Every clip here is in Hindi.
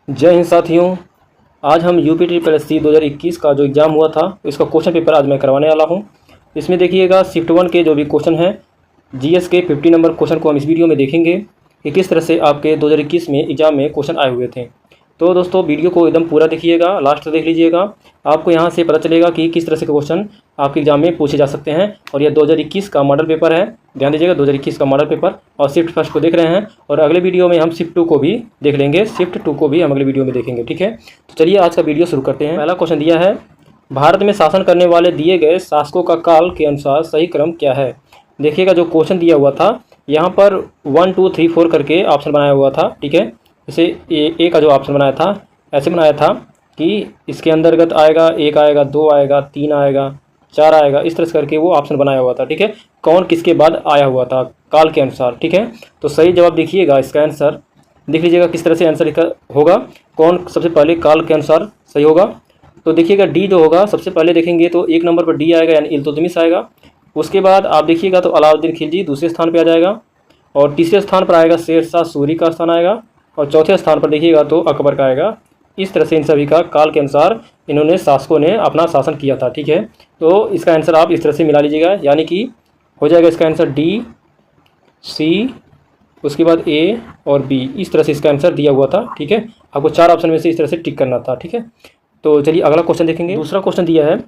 जय हिंद साथियों। आज हम यूपी-ट्रिपल-एससी 2021 का जो एग्ज़ाम हुआ था इसका क्वेश्चन पेपर आज मैं करवाने वाला हूं। इसमें देखिएगा शिफ्ट 1 के जो भी क्वेश्चन हैं जीएस के 50 नंबर क्वेश्चन को हम इस वीडियो में देखेंगे कि किस तरह से आपके 2021 में एग्ज़ाम में क्वेश्चन आए हुए थे। तो दोस्तों वीडियो को एकदम पूरा देखिएगा, लास्ट तक देख लीजिएगा। आपको यहाँ से पता चलेगा कि किस तरह से क्वेश्चन आपके एग्जाम में पूछे जा सकते हैं। और यह 2021 का मॉडल पेपर है, ध्यान दीजिएगा 2021 का मॉडल पेपर। और शिफ्ट फर्स्ट को देख रहे हैं और अगले वीडियो में हम शिफ्ट 2 को भी देख लेंगे, शिफ्ट 2 को भी हम अगले वीडियो में देखेंगे, ठीक है। तो चलिए आज का वीडियो शुरू करते हैं। पहला क्वेश्चन दिया है, भारत में शासन करने वाले दिए गए शासकों का काल के अनुसार सही क्रम क्या है। देखिएगा जो क्वेश्चन दिया हुआ था यहाँ पर 1 2 3 4 करके ऑप्शन बनाया हुआ था, ठीक है। इसे ए का जो ऑप्शन बनाया था ऐसे बनाया था कि इसके अंतर्गत आएगा 1 आएगा, 2 आएगा, 3 आएगा, 4 आएगा, इस तरह से करके वो ऑप्शन बनाया हुआ था, ठीक है। कौन किसके बाद आया हुआ था काल के अनुसार, ठीक है। तो सही जवाब देखिएगा, इसका आंसर देख लीजिएगा किस तरह से आंसर इसका होगा, कौन सबसे पहले काल के अनुसार सही होगा। तो देखिएगा डी जो होगा सबसे पहले देखेंगे तो 1 नंबर पर डी आएगा यानी इल्तुतमिश आएगा। उसके बाद आप देखिएगा तो अलाउद्दीन खिलजी दूसरे स्थान पर आ जाएगा और तीसरे स्थान पर आएगा शेरशाह सूरी का स्थान आएगा और चौथे स्थान पर देखिएगा तो अकबर का आएगा। इस तरह से इन सभी का काल के अनुसार इन्होंने शासकों ने अपना शासन किया था, ठीक है। तो इसका आंसर आप इस तरह से मिला लीजिएगा, यानी कि हो जाएगा इसका आंसर डी, सी, उसके बाद ए और बी। इस तरह से इसका आंसर दिया हुआ था, ठीक है। आपको 4 ऑप्शन में से इस तरह से टिक करना था, ठीक है। तो चलिए अगला क्वेश्चन देखेंगे। दूसरा क्वेश्चन दिया है,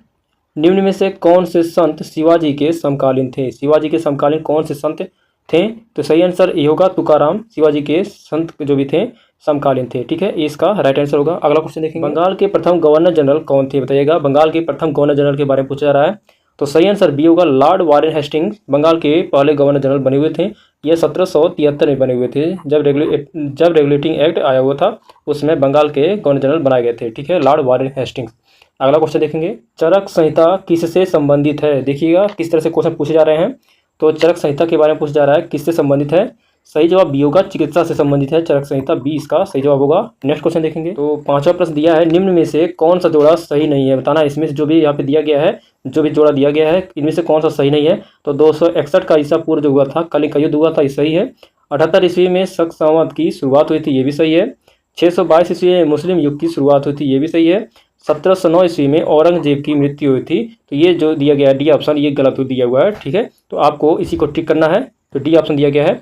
निम्न में से कौन से संत शिवाजी के समकालीन थे। शिवाजी के समकालीन कौन से संत थे। तो सही आंसर ये होगा तुकाराम, शिवाजी के संत जो भी थे समकालीन थे, ठीक है। इसका राइट आंसर होगा। अगला क्वेश्चन देखेंगे, बंगाल के प्रथम गवर्नर जनरल कौन थे। बताइएगा बंगाल के प्रथम गवर्नर जनरल के बारे में पूछा जा रहा है। तो सही आंसर बी होगा, लॉर्ड वारेन हेस्टिंग्स बंगाल के पहले गवर्नर जनरल बने हुए थे। यह 1773 में बने हुए थे, जब रेगुलेटिंग एक्ट आया हुआ था उसमें बंगाल के गवर्नर जनरल बनाए गए थे, ठीक है, लॉर्ड वारेन हेस्टिंग्स। अगला क्वेश्चन देखेंगे, चरक संहिता किससे संबंधित है। देखिएगा किस तरह से क्वेश्चन पूछे जा रहे हैं। तो चरक संहिता के बारे में पूछा जा रहा है, किससे संबंधित है। सही जवाब बी होगा, चिकित्सा से संबंधित है चरक संहिता, बी इसका सही जवाब होगा। नेक्स्ट क्वेश्चन देखेंगे, तो 5वां प्रश्न दिया है, निम्न में से कौन सा जोड़ा सही नहीं है। बताना इसमें से जो भी यहाँ पे दिया गया है, जो भी जोड़ा दिया गया है इनमें से कौन सा सही नहीं है। तो 261 का ईसा पूर्व जो हुआ था, कलिंग का युद्ध हुआ था, ये सही है। 78 ईस्वी में शक संवत की शुरुआत हुई थी, ये भी सही है। 622 ईस्वी में मुस्लिम युग की शुरुआत हुई थी, ये भी सही है। 1709 ईस्वी में औरंगजेब की मृत्यु हुई थी। तो ये जो दिया गया है डी ऑप्शन, ये गलत दिया हुआ है, ठीक है। तो आपको इसी को टिक करना है। तो डी ऑप्शन दिया गया है।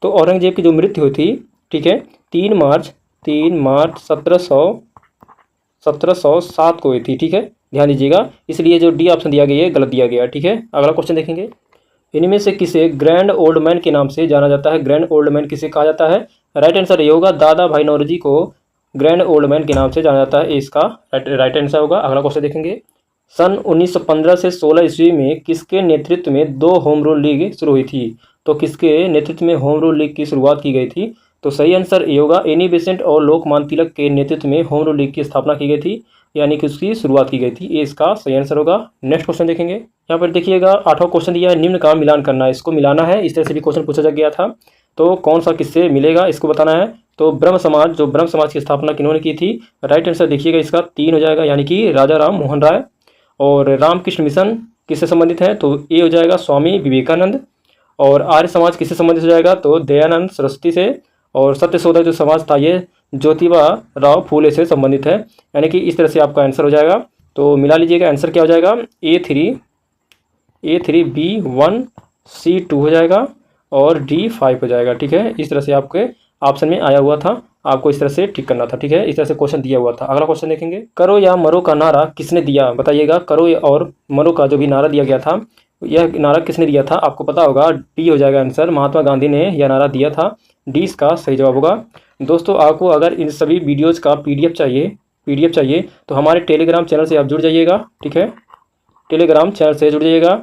तो औरंगजेब की जो मृत्यु हुई थी, ठीक है, 3 मार्च 1707 को हुई थी, ठीक है, ध्यान दीजिएगा। इसलिए जो डी ऑप्शन दिया गया है गलत दिया गया है, ठीक है। अगला क्वेश्चन देखेंगे, इनमें से किसे ग्रैंड ओल्ड मैन के नाम से जाना जाता है। ग्रैंड ओल्ड मैन किसे कहा जाता है। राइट आंसर ये होगा, दादा भाई नौरोजी को ग्रैंड ओल्ड मैन के नाम से जाना जाता है, इसका राइट आंसर होगा। अगला क्वेश्चन देखेंगे, सन 1915 से 16 ईस्वी में किसके नेतृत्व में 2 होम रूल लीग शुरू हुई थी। तो किसके नेतृत्व में होम रूल लीग की शुरुआत की गई थी। तो सही आंसर ये होगा, एनी बेसेंट और लोकमान तिलक के नेतृत्व में होम रूल लीग की स्थापना की गई थी, यानी कि उसकी शुरुआत की गई थी, ये इसका सही आंसर होगा। नेक्स्ट क्वेश्चन देखेंगे, यहाँ पर देखिएगा 8वां क्वेश्चन दिया है, निम्न का मिलान करना है। इसको मिलाना है, इस तरह से भी क्वेश्चन पूछा जा गया था। तो कौन सा किससे मिलेगा इसको बताना है। तो ब्रह्म समाज, जो ब्रह्म समाज की स्थापना किन्होंने की थी। राइट आंसर देखिएगा इसका 3 हो जाएगा, यानी कि राजा राम मोहन राय। और रामकृष्ण मिशन किससे संबंधित है। तो ए हो जाएगा स्वामी विवेकानंद। और आर्य समाज किससे संबंधित हो जाएगा। तो दयानंद सरस्वती से। और सत्यशोधक जो समाज था ये ज्योतिबा राव फूले से संबंधित है, यानी कि इस तरह से आपका आंसर हो जाएगा। तो मिला लीजिएगा, आंसर क्या हो जाएगा, A3 B1 C2 हो जाएगा और D5 हो जाएगा, ठीक है। इस तरह से आपके ऑप्शन में आया हुआ था, आपको इस तरह से टिक करना था, ठीक है। इस तरह से क्वेश्चन दिया हुआ था। अगला क्वेश्चन देखेंगे, करो या मरो का नारा किसने दिया। बताइएगा करो और मरो का जो भी नारा दिया गया था, यह नारा किसने दिया था। आपको पता होगा, डी हो जाएगा आंसर, महात्मा गांधी ने यह नारा दिया था, डी इसका सही जवाब होगा। दोस्तों आपको अगर इन सभी वीडियोज़ का पीडीएफ चाहिए तो हमारे टेलीग्राम चैनल से आप जुड़ जाइएगा, ठीक है। टेलीग्राम चैनल से जुड़ जाइएगा,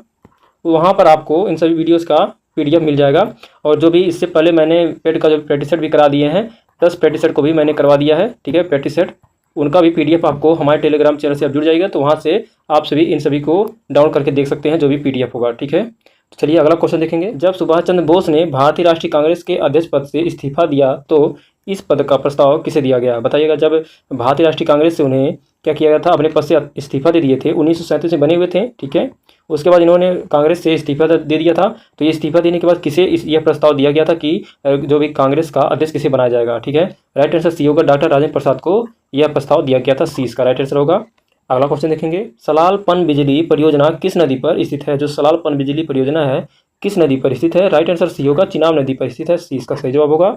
वहाँ पर आपको इन सभी वीडियोज़ का पीडीएफ मिल जाएगा। और जो भी इससे पहले मैंने पेड का जो प्रैक्टिस सेट भी करा दिए हैं, 10 प्रैक्टिस सेट को भी मैंने करवा दिया है, ठीक है, प्रैक्टिस सेट, उनका भी पीडीएफ आपको हमारे टेलीग्राम चैनल से आप जुड़ जाइएगा तो वहाँ से आप सभी इन सभी को डाउनलोड करके देख सकते हैं, जो भी पीडीएफ होगा, ठीक है। तो चलिए अगला क्वेश्चन देखेंगे, जब सुभाष चंद्र बोस ने भारतीय राष्ट्रीय कांग्रेस के अध्यक्ष पद से इस्तीफा दिया तो इस पद का प्रस्ताव किसे दिया गया। बताइएगा, जब भारतीय राष्ट्रीय कांग्रेस से उन्हें क्या किया गया था, अपने पद से इस्तीफा दे दिए थे, 1937 में बने हुए थे, ठीक है। उसके बाद इन्होंने कांग्रेस से इस्तीफा दे दिया था। तो ये इस्तीफा देने के बाद किसे यह प्रस्ताव दिया गया था कि जो भी कांग्रेस का अध्यक्ष किसे बनाया जाएगा। ठीक है, राइट आंसर सी होगा, डॉक्टर राजेंद्र प्रसाद को यह प्रस्ताव दिया गया था। सी इसका राइट आंसर होगा। अगला क्वेश्चन देखेंगे, सलाल पनबिजली परियोजना किस नदी पर स्थित है। जो सलाल पनबिजली परियोजना है किस नदी पर स्थित है। राइट आंसर सी होगा, चिनाब नदी पर स्थित है। सी इसका सही जवाब होगा।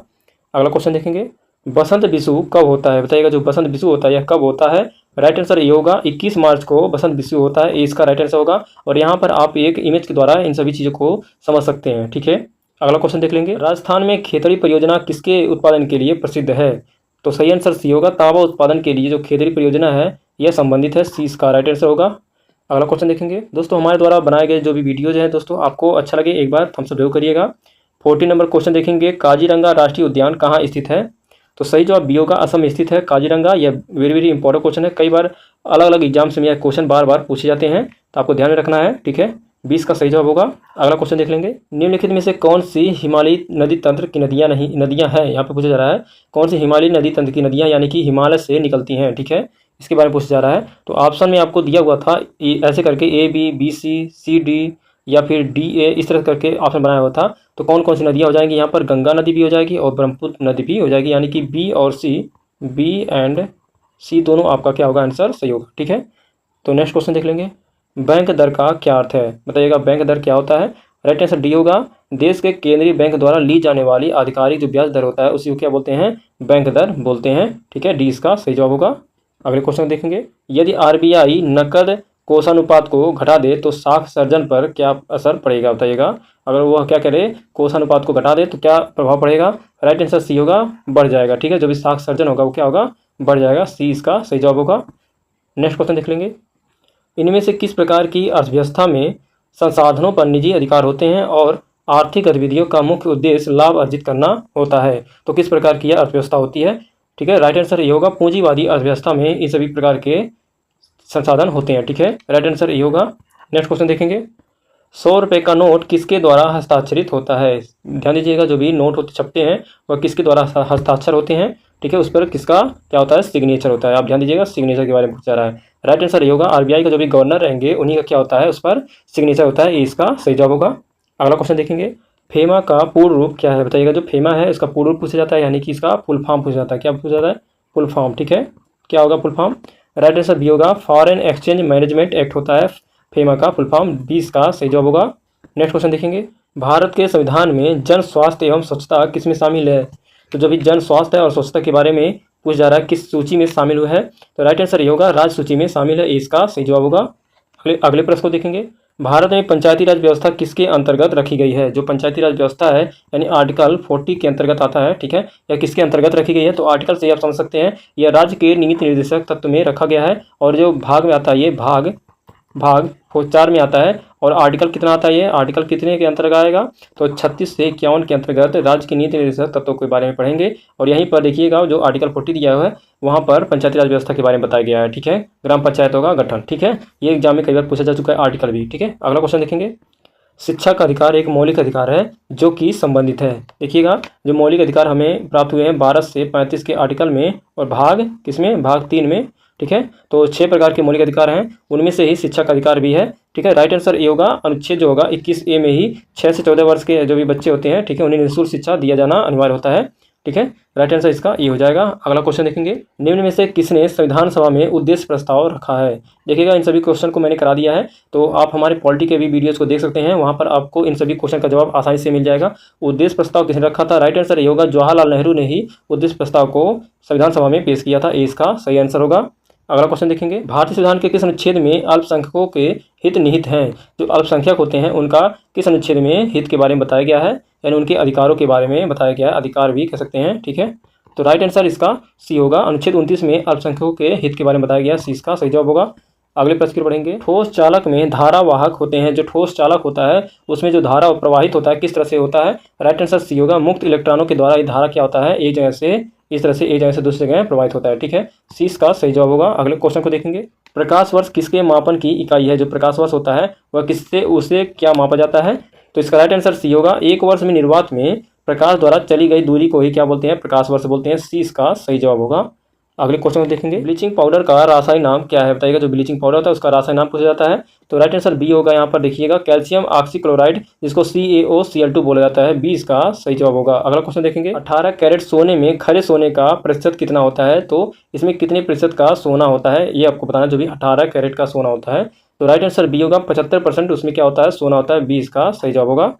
अगला क्वेश्चन देखेंगे, बसंत विषु कब होता है। बताइएगा जो बसंत विषु होता है यह कब होता है। राइट आंसर ये होगा, 21 मार्च को बसंत विषु होता है। ये इसका राइट आंसर होगा। और यहाँ पर आप एक इमेज के द्वारा इन सभी चीज़ों को समझ सकते हैं। ठीक है, अगला क्वेश्चन देख लेंगे, राजस्थान में खेतड़ी परियोजना किसके उत्पादन के लिए प्रसिद्ध है। तो सही आंसर सी होगा, तांबा उत्पादन के लिए जो खेतड़ी परियोजना है यह संबंधित है। सी इसका राइट आंसर होगा। अगला क्वेश्चन देखेंगे, दोस्तों हमारे द्वारा बनाए गए जो भी वीडियोज हैं दोस्तों आपको अच्छा लगे एक बार थम्स अप जरूर करिएगा। 14 नंबर क्वेश्चन देखेंगे, काजीरंगा राष्ट्रीय उद्यान कहाँ स्थित है। तो सही जवाब बी होगा, असम में स्थित है काजीरंगा। यह वेरी इंपॉर्टेंट क्वेश्चन है, कई बार अलग अलग एग्जाम्स में यह क्वेश्चन बार बार पूछे जाते हैं, तो आपको ध्यान में रखना है। ठीक है, 20 का सही जवाब होगा। अगला क्वेश्चन देख लेंगे, निम्नलिखित में से कौन सी हिमालयी नदी तंत्र की नदियां हैं। यहाँ पे पूछा जा रहा है कौन सी हिमालयी नदी तंत्र की नदियां यानी कि हिमालय से निकलती हैं। ठीक है, इसके बारे में पूछा जा रहा है। तो ऑप्शन में आपको दिया हुआ था ऐसे करके ABBCCD या फिर DA इस तरह करके ऑप्शन बनाया हुआ था। तो कौन कौन सी नदियाँ हो जाएंगी, यहाँ पर गंगा नदी भी हो जाएगी और ब्रह्मपुत्र नदी भी हो जाएगी, यानी कि B और C दोनों आपका क्या होगा, आंसर सही होगा। ठीक है, तो नेक्स्ट क्वेश्चन देख लेंगे, बैंक दर का क्या अर्थ है। बताइएगा बैंक दर क्या होता है। राइट आंसर डी होगा, देश के केंद्रीय बैंक द्वारा ली जाने वाली आधिकारिक जो ब्याज दर होता है उसी को क्या बोलते हैं, बैंक दर बोलते हैं। ठीक है, डी इसका सही जवाब होगा। अगले क्वेश्चन देखेंगे, यदि RBI नकद कोषानुपात को घटा दे तो साख सर्जन पर क्या असर पड़ेगा। बताइएगा अगर वह क्या करे, कोषानुपात को घटा दे तो क्या प्रभाव पड़ेगा। राइट आंसर सी होगा, बढ़ जाएगा। ठीक है, जो भी साख सर्जन होगा वो क्या होगा, बढ़ जाएगा। सी इसका सही जवाब होगा। नेक्स्ट क्वेश्चन देख लेंगे, इनमें से किस प्रकार की अर्थव्यवस्था में संसाधनों पर निजी अधिकार होते हैं और आर्थिक गतिविधियों का मुख्य उद्देश्य लाभ अर्जित करना होता है। तो किस प्रकार की यह अर्थव्यवस्था होती है। ठीक है, राइट आंसर ये होगा, पूंजीवादी अर्थव्यवस्था में इन सभी प्रकार के संसाधन होते हैं। ठीक है, राइट आंसर ये होगा। नेक्स्ट क्वेश्चन देखेंगे, 100 रुपये का नोट किसके द्वारा हस्ताक्षरित होता है। ध्यान दीजिएगा, जो भी नोट होते छपते हैं वह किसके द्वारा हस्ताक्षर होते हैं। ठीक है, उस पर किसका क्या होता है, सिग्नेचर होता है। आप ध्यान दीजिएगा, सिग्नेचर के बारे में पूछा रहा है। राइट आंसर ये होगा, RBI का जो भी गवर्नर रहेंगे उन्हीं का क्या होता है, उस पर सिग्नेचर होता है। ये इसका सही जवाब होगा। अगला क्वेश्चन देखेंगे, फेमा का पूर्ण रूप क्या है। बताइएगा जो फेमा है इसका पूर्ण रूप पूछा जाता है, यानी कि इसका फुल फॉर्म पूछा जाता है। क्या पूछा जाता है, फुल फॉर्म। ठीक है, क्या होगा full form. Right answer B होगा, फॉरेन एक्सचेंज मैनेजमेंट एक्ट होता है फेमा का फुल फॉर्म। 20 का सही जवाब होगा। नेक्स्ट क्वेश्चन देखेंगे, भारत के संविधान में जन स्वास्थ्य एवं स्वच्छता किस में शामिल है। तो जो भी जन स्वास्थ्य और स्वच्छता के बारे में पूछ जा रहा है किस सूची में शामिल हुआ है। तो राइट आंसर ये होगा, राज्य सूची में शामिल है। इसका सही जवाब होगा। अगले प्रश्न को देखेंगे, भारत में पंचायती राज व्यवस्था किसके अंतर्गत रखी गई है। जो पंचायती राज व्यवस्था है यानी आर्टिकल 40 के अंतर्गत आता है। ठीक है, या किसके अंतर्गत रखी गई है। तो आर्टिकल से आप समझ सकते हैं यह राज्य के नीति निर्देशक तत्व में रखा गया है। और जो भाग में आता है ये भाग 4 में आता है। और आर्टिकल कितना आता है, ये आर्टिकल कितने के अंतर्गत आएगा। तो 36 से 51 के अंतर्गत राज्य की नीति निर्देशक तत्वों के बारे में पढ़ेंगे। और यहीं पर देखिएगा जो आर्टिकल 40 दिया हुआ है वहाँ पर पंचायती राज व्यवस्था के बारे में बताया गया है। ठीक है, ग्राम पंचायतों का गठन। ठीक है, ये एग्जाम में कई बार पूछा जा चुका है आर्टिकल भी। ठीक है, अगला क्वेश्चन देखेंगे, शिक्षा का अधिकार एक मौलिक अधिकार है जो कि संबंधित है। देखिएगा जो मौलिक अधिकार हमें प्राप्त हुए हैं 12 से 35 के आर्टिकल में और भाग किसमें, भाग 3 में। ठीक है, तो 6 प्रकार के मौलिक अधिकार हैं, उनमें से ही शिक्षा का अधिकार भी है। ठीक है, राइट आंसर ये होगा, अनुच्छेद जो होगा 21A में ही 6 से 14 वर्ष के जो भी बच्चे होते हैं, ठीक है, उन्हें निःशुल्क शिक्षा दिया जाना अनिवार्य होता है। ठीक है, राइट आंसर इसका ये हो जाएगा। अगला क्वेश्चन देखेंगे, निम्न में से किसने संविधान सभा में उद्देश्य प्रस्ताव रखा है। देखिएगा इन सभी क्वेश्चन को मैंने करा दिया है, तो आप हमारे पॉलिटी के भी वीडियोस को देख सकते हैं, वहाँ पर आपको इन सभी क्वेश्चन का जवाब आसानी से मिल जाएगा। उद्देश्य प्रस्ताव किसने रखा था। राइट आंसर ये होगा, जवाहरलाल नेहरू ने ही उद्देश्य प्रस्ताव को संविधान सभा में पेश किया था। ये इसका सही आंसर होगा। अगला क्वेश्चन देखेंगे, भारतीय संविधान के किस अनुच्छेद में अल्पसंख्यकों के हित निहित हैं। जो अल्पसंख्यक होते हैं उनका किस अनुच्छेद में हित के बारे में बताया गया है, यानी उनके अधिकारों के बारे में बताया गया है, अधिकार भी कह सकते हैं। ठीक है, तो राइट आंसर इसका सी होगा, अनुच्छेद 29 में अल्पसंख्यकों के हित के बारे में बताया गया, सी इसका सही जवाब होगा। अगले प्रश्न की पढ़ेंगे, ठोस चालक में धारावाहक होते हैं। जो ठोस चालक होता है उसमें जो धारा प्रवाहित होता है किस तरह से होता है। राइट आंसर सी होगा, मुक्त इलेक्ट्रॉनों के द्वारा ये धारा क्या होता है, एक जगह से इस तरह से एक जगह से दूसरी जगह प्रवाहित होता है। ठीक है, सी इसका सही जवाब होगा। अगले क्वेश्चन को देखेंगे, प्रकाश वर्ष किसके मापन की इकाई है। जो प्रकाश वर्ष होता है वह किससे उसे क्या मापा जाता है। तो इसका राइट आंसर सी होगा, एक वर्ष में निर्वात में प्रकाश द्वारा चली गई दूरी को ही क्या बोलते हैं, प्रकाश वर्ष बोलते हैं। सी इसका सही जवाब होगा। अगले क्वेश्चन को देखेंगे, ब्लीचिंग पाउडर का रासायनिक नाम क्या है, बताइएगा। जो ब्लीचिंग पाउडर होता है उसका रासायनिक नाम पूछा जाता है, तो राइट आंसर बी होगा। यहाँ पर देखिएगा कैल्शियम ऑक्सीक्लोराइड, जिसको CaOCl2 बोला जाता है, बी इसका सही जवाब होगा। अगला क्वेश्चन देखेंगे, 18 कैरेट सोने में खरे सोने का प्रतिशत कितना होता है, तो इसमें कितने प्रतिशत का सोना होता है ये आपको बताना। जो भी 18 कैरेट का सोना होता है, तो राइट आंसर बी होगा। 75% उसमें क्या होता है, सोना होता है, बी इसका सही जवाब होगा।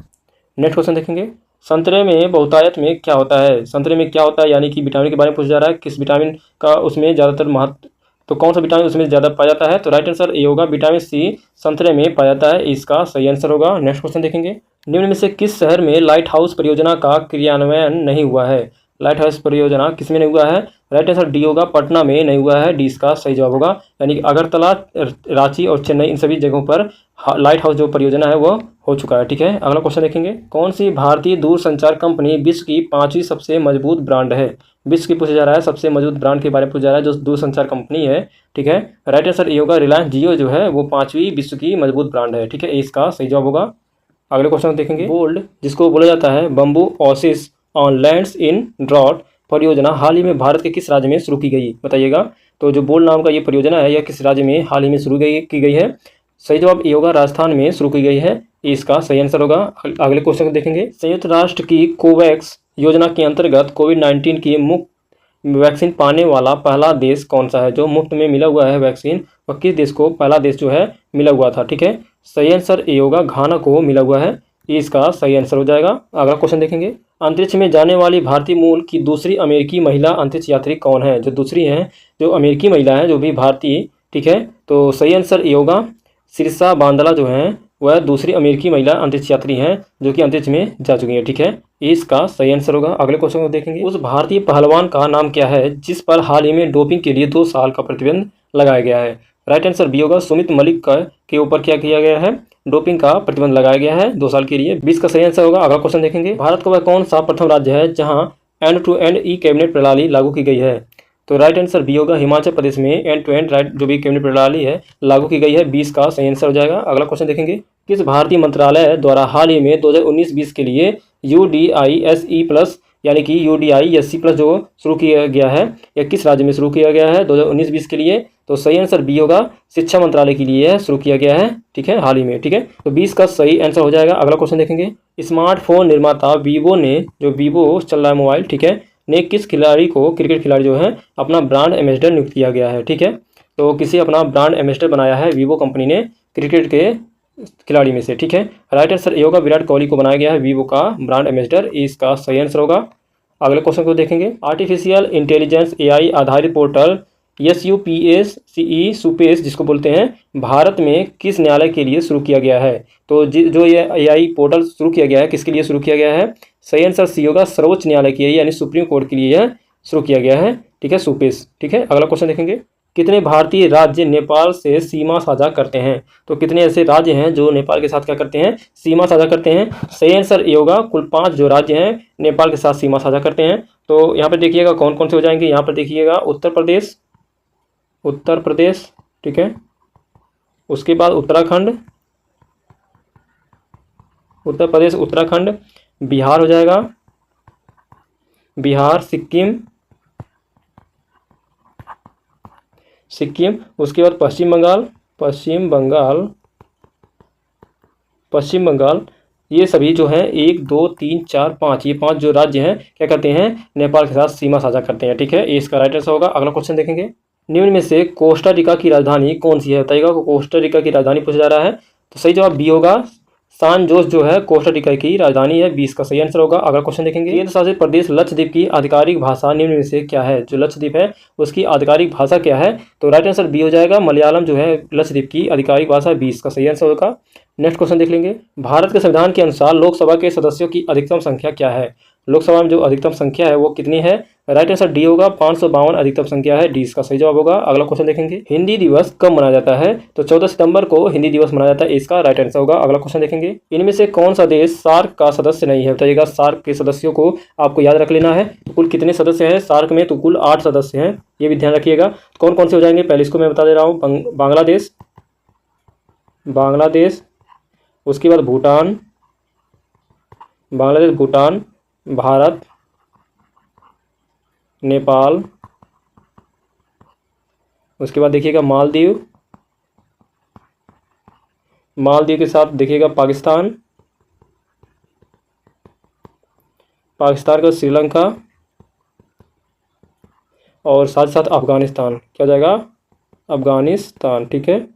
नेक्स्ट क्वेश्चन देखेंगे, संतरे में बहुतायत में क्या होता है, संतरे में क्या होता है, यानी कि विटामिन के बारे में पूछा जा रहा है, किस विटामिन का उसमें ज़्यादातर महत्व, तो कौन सा विटामिन उसमें ज़्यादा पाया जाता है, तो राइट आंसर ए होगा, विटामिन सी संतरे में पाया जाता है, इसका सही आंसर होगा। नेक्स्ट क्वेश्चन देखेंगे, निम्न में से किस शहर में लाइट हाउस परियोजना का क्रियान्वयन नहीं हुआ है, लाइट हाउस परियोजना किस में नहीं हुआ है, राइट आंसर डी होगा, पटना में नहीं हुआ है, डी इसका सही जवाब होगा। यानी कि अगरतला, रांची और चेन्नई, इन सभी जगहों पर लाइट हाउस जो परियोजना है वो हो चुका है, ठीक है। अगला क्वेश्चन देखेंगे, कौन सी भारतीय दूरसंचार कंपनी विश्व की 5वीं सबसे मजबूत ब्रांड है, विश्व की पूछा जा रहा है, सबसे मजबूत ब्रांड के बारे में पूछा जा रहा है, जो दूरसंचार कंपनी है, ठीक है। राइट आंसर ये होगा, रिलायंस जियो जो है वो 5वीं विश्व की मजबूत ब्रांड है, ठीक है, इसका सही जवाब होगा। अगले क्वेश्चन देखेंगे, बोल्ड जिसको बोला जाता है bamboo oasis on lands in drought परियोजना हाल ही में भारत के किस राज्य में शुरू की गई, बताइएगा। तो जो बोल्ड नाम का ये परियोजना है यह किस राज्य में हाल ही में शुरू की गई है, सही जवाब ये होगा, राजस्थान में शुरू की गई है, इसका सही आंसर होगा। अगले क्वेश्चन को देखेंगे, संयुक्त राष्ट्र की कोवैक्स योजना के अंतर्गत कोविड-19 की मुफ्त वैक्सीन पाने वाला पहला देश कौन सा है, जो मुफ्त में मिला हुआ है वैक्सीन, और किस देश को पहला देश जो है मिला हुआ था, ठीक है। सही आंसर ए होगा, घाना को मिला हुआ है, इसका सही आंसर हो जाएगा। अगला क्वेश्चन देखेंगे, अंतरिक्ष में जाने वाली भारतीय मूल की दूसरी अमेरिकी महिला अंतरिक्ष यात्री कौन है, जो दूसरी हैं जो अमेरिकी महिला है जो भी भारतीय, ठीक है, तो सही आंसर ये होगा, सिरसा बांदला जो हैं वह दूसरी अमेरिकी महिला अंतरिक्ष यात्री हैं जो कि अंतरिक्ष में जा चुकी हैं, ठीक है, इसका सही आंसर होगा। अगले क्वेश्चन को देखेंगे, उस भारतीय पहलवान का नाम क्या है जिस पर हाल ही में डोपिंग के लिए 2 साल का प्रतिबंध लगाया गया है, राइट आंसर बी होगा, सुमित मलिक के ऊपर क्या किया गया है, डोपिंग का प्रतिबंध लगाया गया है 2 साल के लिए, 20 का सही आंसर होगा। अगला क्वेश्चन देखेंगे, भारत का वह कौन सा प्रथम राज्य है जहां end to end e cabinet प्रणाली लागू की गई है, तो राइट आंसर बी होगा, हिमाचल प्रदेश में एंड टू एंड राइट जो भी कैबिनेट प्रणाली है लागू की गई है, 20 का सही आंसर हो जाएगा। अगला क्वेश्चन देखेंगे, किस भारतीय मंत्रालय द्वारा हाल ही में 2019-20 के लिए UDISE+ यानी कि UDISC+ जो शुरू किया गया है, या किस राज्य में शुरू किया गया है 2019-20 के लिए, तो सही आंसर बी होगा, शिक्षा मंत्रालय के लिए शुरू किया गया है, ठीक है, हाल ही में, ठीक है, तो 20 का सही आंसर हो जाएगा। अगला क्वेश्चन देखेंगे, स्मार्टफोन निर्माता वीवो ने, जो वीवो चल रहा है मोबाइल, ठीक है, ने किस खिलाड़ी को, क्रिकेट खिलाड़ी जो है, अपना ब्रांड एम्बेसडर नियुक्त किया गया है, ठीक है, तो किसी अपना ब्रांड एम्बेसडर बनाया है वीवो कंपनी ने क्रिकेट के खिलाड़ी में से, ठीक है, राइट आंसर ये होगा, विराट कोहली को बनाया गया है वीवो का ब्रांड एम्बेसडर, इसका सही आंसर होगा। अगले क्वेश्चन को देखेंगे, आर्टिफिशियल इंटेलिजेंस AI आधारित पोर्टल SUPES जिसको बोलते हैं भारत में किस न्यायालय के लिए शुरू किया गया है, तो जो ये AI पोर्टल शुरू किया गया है किसके लिए शुरू किया गया है, सही आंसर सी होगा, सर्वोच्च न्यायालय के लिए यानी सुप्रीम कोर्ट के लिए यह शुरू किया गया है, ठीक है, सुपेस, ठीक है। अगला क्वेश्चन देखेंगे, कितने भारतीय राज्य नेपाल से सीमा साझा करते हैं, तो कितने ऐसे राज्य हैं जो नेपाल के साथ क्या करते हैं, सीमा साझा करते हैं, सही आंसर ये होगा, कुल 5 जो राज्य हैं नेपाल के साथ सीमा साझा करते हैं, तो यहाँ पर देखिएगा कौन कौन से हो जाएंगे, यहाँ पर देखिएगा उत्तर प्रदेश, ठीक है, उसके बाद उत्तराखंड, उत्तर प्रदेश उत्तराखंड, बिहार हो जाएगा, बिहार, सिक्किम, उसके बाद पश्चिम बंगाल, ये सभी जो हैं 1 2 3 4 5, ये 5 जो राज्य हैं क्या करते हैं, नेपाल के साथ सीमा साझा करते हैं, ठीक है, ये इसका राइट आंसर होगा। अगला क्वेश्चन देखेंगे, निम्न में से कोस्टा रिका की राजधानी कौन सी है, बताइएगा, कोस्टा रिका की राजधानी पूछा जा रहा है, तो सही जवाब बी होगा, सान जोस जो है कोस्टा रिका की राजधानी है, 20 का सही आंसर होगा। अगला क्वेश्चन देखेंगे, केंद्र शासित प्रदेश लक्षद्वीप की आधिकारिक भाषा निम्न में से क्या है, जो लक्षद्वीप है उसकी आधिकारिक भाषा क्या है, तो राइट आंसर बी हो जाएगा, मलयालम जो है लक्षद्वीप की आधिकारिक भाषा, 20 का सही आंसर होगा। नेक्स्ट क्वेश्चन देख लेंगे, भारत के संविधान के अनुसार लोकसभा के सदस्यों की अधिकतम संख्या क्या है, लोकसभा में जो अधिकतम संख्या है वो कितनी है, राइट आंसर डी होगा, 552 अधिकतम संख्या है, डी इसका सही जवाब होगा। अगला क्वेश्चन देखेंगे, हिंदी दिवस कब मनाया जाता है, तो 14 सितंबर को हिंदी दिवस मनाया जाता है, इसका राइट आंसर होगा। अगला क्वेश्चन देखेंगे, इनमें से कौन सा देश सार्क का सदस्य नहीं है, बताइएगा, सार्क के सदस्यों को आपको याद रख लेना है, तो कुल कितने सदस्य हैं सार्क में, तो कुल 8 सदस्य हैं, ये भी ध्यान रखिएगा, कौन कौन से हो जाएंगे, पहले इसको मैं बता दे रहा हूँ, बांग्लादेश, उसके बाद भूटान, भारत, नेपाल, उसके बाद देखिएगा मालदीव, मालदीव के साथ देखिएगा पाकिस्तान, पाकिस्तान का श्रीलंका और साथ साथ अफ़गानिस्तान। क्या हो जाएगा? अफ़गानिस्तान। ठीक है,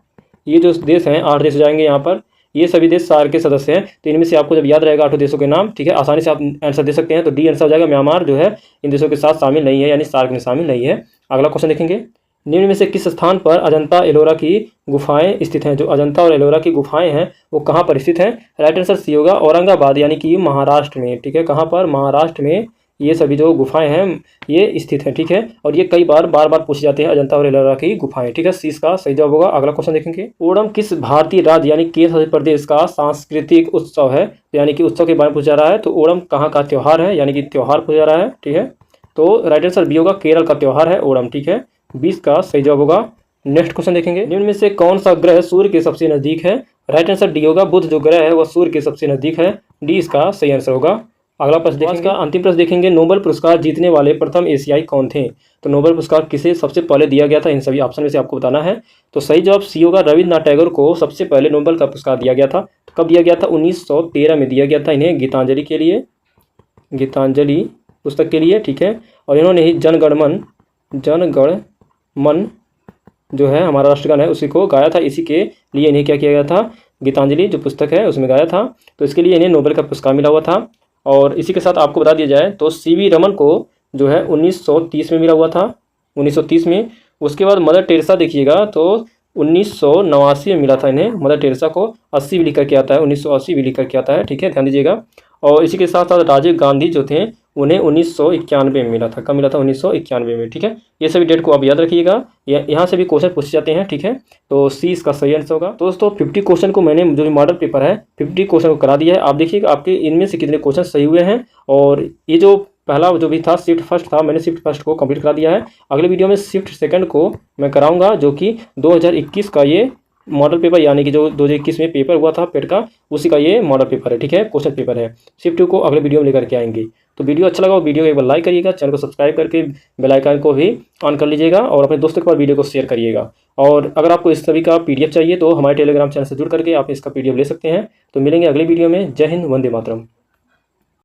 ये जो देश हैं 8 देश हो जाएंगे यहाँ पर। ये सभी देश सार्क के सदस्य हैं। तो इनमें से आपको जब याद रहेगा 8 देशों के नाम, ठीक है, आसानी से आप आंसर दे सकते हैं। तो डी आंसर हो जाएगा। म्यांमार जो है इन देशों के साथ शामिल नहीं है, यानी सार्क में शामिल नहीं है। अगला क्वेश्चन देखेंगे, निम्न में से किस स्थान पर अजंता एलोरा की गुफाएं स्थित हैं? जो अजंता और एलोरा की गुफाएं हैं वो कहाँ पर स्थित हैं? राइट आंसर सी होगा, औरंगाबाद यानी कि महाराष्ट्र में। ठीक है, कहाँ पर? महाराष्ट्र में ये सभी जो गुफाएं हैं ये स्थित हैं। ठीक है, और ये कई बार बार पूछे जाते हैं अजंता और एलोरा की गुफाएं। ठीक है, सी इसका सही जवाब होगा। अगला क्वेश्चन देखेंगे, ओणम किस भारतीय राज्य यानी केंद्र शासित प्रदेश का सांस्कृतिक उत्सव है? यानी कि उत्सव के बारे में पूछा जा रहा है। तो ओणम कहाँ का त्योहार है? यानी कि त्योहार पूछा जा रहा है। ठीक है, तो राइट आंसर बी होगा, केरल का त्योहार है ओणम। ठीक है, 20 का सही जवाब होगा। नेक्स्ट क्वेश्चन देखेंगे, निम्न में से कौन सा ग्रह सूर्य के सबसे नजदीक है? राइट आंसर डी होगा, बुध जो ग्रह है वह सूर्य के सबसे नजदीक है। डी इसका सही आंसर होगा। अगला प्रश्न देखेंगे, अंतिम प्रश्न देखेंगे, नोबेल पुरस्कार जीतने वाले प्रथम एशियाई कौन थे? तो नोबेल पुरस्कार किसे सबसे पहले दिया गया था? इन सभी ऑप्शन में से आपको बताना है। तो सही जवाब सी होगा, रविन्द्रनाथ टैगोर को सबसे पहले नोबेल का पुरस्कार दिया गया था। तो कब दिया गया था? 1913 में दिया गया था इन्हें, गीतांजलि के लिए, गीतांजलि पुस्तक के लिए। ठीक है, और इन्होंने ही जनगण मन जो है हमारा राष्ट्रगान है उसी को गाया था। इसी के लिए इन्हें क्या किया गया था? गीतांजलि जो पुस्तक है उसमें गाया था। तो इसके लिए इन्हें नोबेल का पुरस्कार मिला हुआ था। और इसी के साथ आपको बता दिया जाए तो सीवी रमन को जो है 1930 में मिला हुआ था, 1930 में। उसके बाद मदर टेरेसा देखिएगा तो 1989 में मिला था इन्हें। मदर टेरेसा को 80 भी लिख करके आता है, 1980 भी लिख करके आता है। ठीक है, ध्यान दीजिएगा। और इसी के साथ साथ राजीव गांधी जो थे उन्हें 1991 में मिला था। कब मिला था? 1991 में। ठीक है, ये सभी डेट को आप याद रखिएगा, यहाँ से भी क्वेश्चन पूछे जाते हैं। ठीक है, तो सी इसका सही आंसर होगा। तो दोस्तों 50 क्वेश्चन को मैंने जो मॉडल पेपर है 50 क्वेश्चन को करा दिया है। आप देखिएगा आपके इनमें से कितने क्वेश्चन सही हुए हैं। और ये जो पहला जो भी था शिफ्ट फर्स्ट था, मैंने शिफ्ट फर्स्ट को कंप्लीट करा दिया है। अगले वीडियो में शिफ्ट सेकंड को मैं कराऊंगा, जो कि 2021 का ये मॉडल पेपर यानी कि जो 2021 में पेपर हुआ था पेट का, उसी का ये मॉडल पेपर है। ठीक है, क्वेश्चन पेपर है। शिफ्ट 2 को अगले वीडियो में लेकर के आएंगे। तो वीडियो अच्छा लगा वीडियो को एक बार लाइक करिएगा, चैनल को सब्सक्राइब करके बेल आइकन को भी ऑन कर लीजिएगा और अपने दोस्तों के पास वीडियो को शेयर करिएगा। और अगर आपको इस सभी का PDF चाहिए तो हमारे टेलीग्राम चैनल से जुड़ करके आप इसका PDF ले सकते हैं। तो मिलेंगे अगले वीडियो में। जय हिंद, वंदे मातरम।